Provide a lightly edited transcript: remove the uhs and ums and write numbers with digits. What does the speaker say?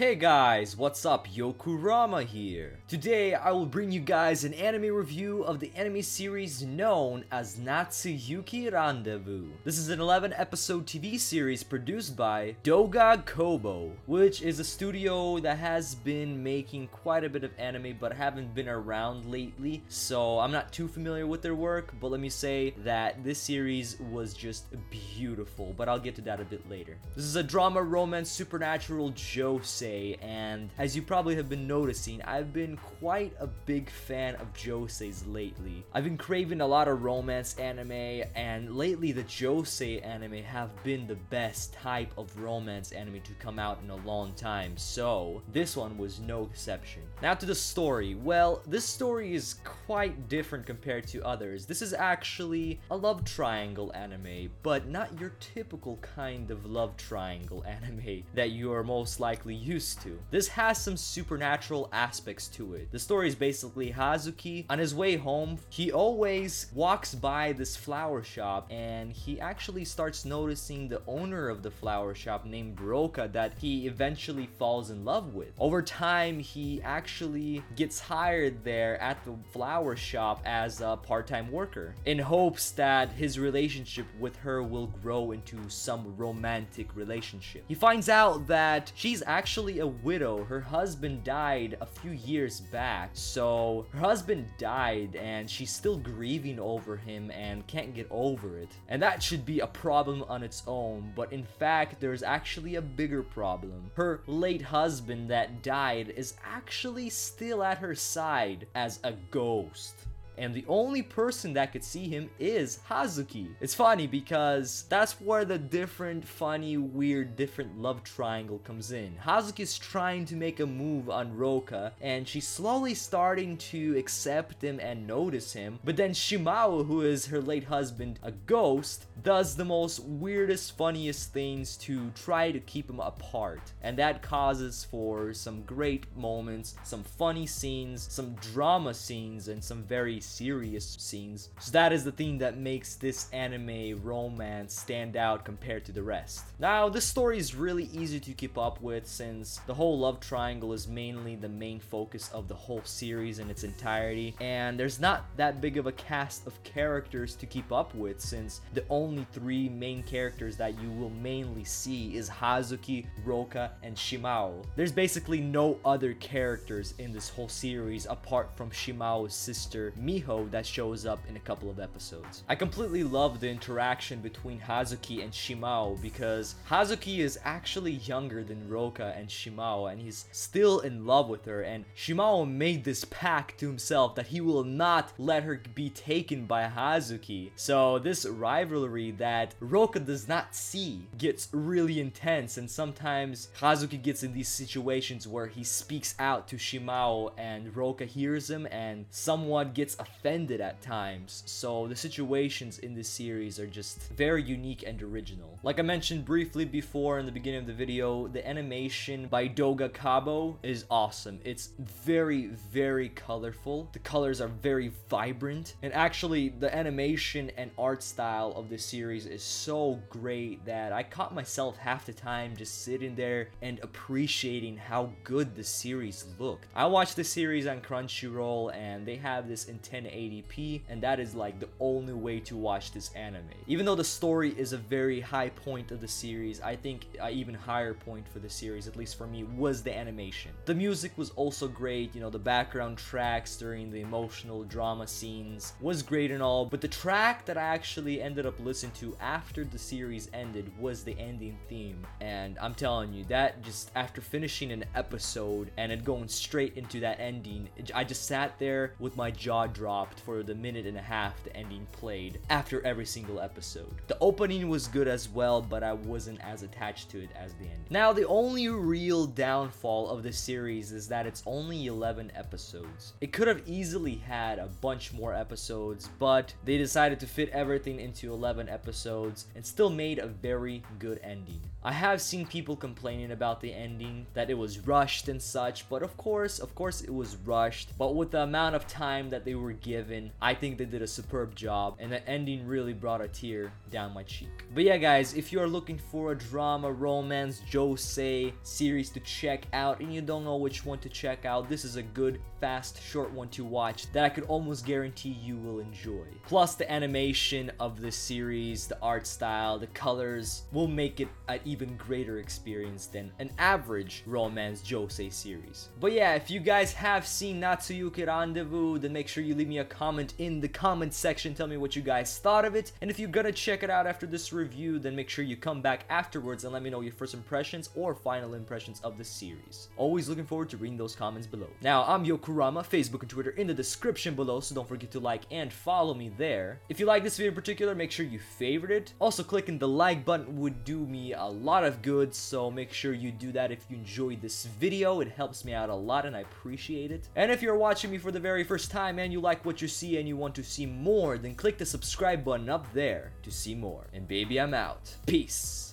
Hey guys, what's up? Yokurama here. Today I will bring you guys an anime review of the anime series known as Natsuyuki Rendezvous. This is an 11 episode TV series produced by Doga Kobo, which is a studio that has been making quite a bit of anime but haven't been around lately, so I'm not too familiar with their work, but let me say that this series was just beautiful, but I'll get to that a bit later. This is a drama, romance, supernatural josei, and as you probably have been noticing, I've been quite a big fan of joseis lately. I've been craving a lot of romance anime, and lately the josei anime have been the best type of romance anime to come out in a long time, so this one was no exception. Now to the story. Well, this story is quite different compared to others. This is actually a love triangle anime, but not your typical kind of love triangle anime that you are most likely used to. This has some supernatural aspects to it. The story is basically Hazuki. On his way home, he always walks by this flower shop, and he actually starts noticing the owner of the flower shop named Roka that he eventually falls in love with. Over time, he actually gets hired there at the flower shop as a part-time worker in hopes that his relationship with her will grow into some romantic relationship. He finds out that she's actually a widow. Her husband died a few years back, so her husband died and she's still grieving over him and can't get over it. And that should be a problem on its own, but in fact there's actually a bigger problem. Her late husband that died is actually still at her side as a ghost. And the only person that could see him is Hazuki. It's funny because that's where the different, funny, weird, different love triangle comes in. Hazuki's trying to make a move on Roka, and she's slowly starting to accept him and notice him. But then Shimao, who is her late husband, a ghost, does the most weirdest, funniest things to try to keep him apart. And that causes for some great moments, some funny scenes, some drama scenes, and some very serious scenes. So that is the thing that makes this anime romance stand out compared to the rest. Now, this story is really easy to keep up with since the whole love triangle is mainly the main focus of the whole series in its entirety, and there's not that big of a cast of characters to keep up with since the only three main characters that you will mainly see is Hazuki, Roka, and Shimao. There's basically no other characters in this whole series apart from Shimao's sister Miho that shows up in a couple of episodes. I completely love the interaction between Hazuki and Shimao because Hazuki is actually younger than Roka and Shimao, and he's still in love with her, and Shimao made this pact to himself that he will not let her be taken by Hazuki. So this rivalry that Roka does not see gets really intense, and sometimes Hazuki gets in these situations where he speaks out to Shimao and Roka hears him and somewhat gets offended at times. So the situations in this series are just very unique and original. Like I mentioned briefly before in the beginning of the video, the animation by Doga Kobo is awesome. It's very, very colorful. The colors are very vibrant, and actually the animation and art style of this series is so great that I caught myself half the time just sitting there and appreciating how good the series looked. I watched the series on Crunchyroll, and they have this in 1080p, and that is like the only way to watch this anime. Even though the story is a very high point of the series, I think an even higher point for the series, at least for me, was the animation. The music was also great. You know, the background tracks during the emotional drama scenes was great and all, but the track that I actually ended up listening to after the series ended was the ending theme. And I'm telling you, that just after finishing an episode and it going straight into that ending, I just sat there with my jaw dropped for the minute and a half the ending played after every single episode. The opening was good as well, but I wasn't as attached to it as the end. Now, the only real downfall of this series is that it's only 11 episodes. It could have easily had a bunch more episodes, but they decided to fit everything into 11 episodes and still made a very good ending. I have seen people complaining about the ending, that it was rushed and such, but of course it was rushed. But with the amount of time that they were given, I think they did a superb job, and the ending really brought a tear down my cheek. But yeah, guys, if you are looking for a drama, romance, josei series to check out, and you don't know which one to check out, this is a good, fast, short one to watch that I could almost guarantee you will enjoy. Plus, the animation of this series, the art style, the colors will make it an even greater experience than an average romance josei series. But yeah, if you guys have seen Natsuyuki Rendezvous, then make sure you leave me a comment in the comment section. Tell me what you guys thought of it. And if you're gonna check it out after this review, then make sure you come back afterwards and let me know your first impressions or final impressions of the series. Always looking forward to reading those comments below. Now, I'm Yokurama, Facebook and Twitter in the description below, so don't forget to like and follow me there. If you like this video in particular, make sure you favorite it. Also, clicking the like button would do me a lot of good, so make sure you do that if you enjoyed this video. It helps me out a lot and I appreciate it. And if you're watching me for the very first time and you like what you see and you want to see more, then click the subscribe button up there to see more. And baby, I'm out. Peace.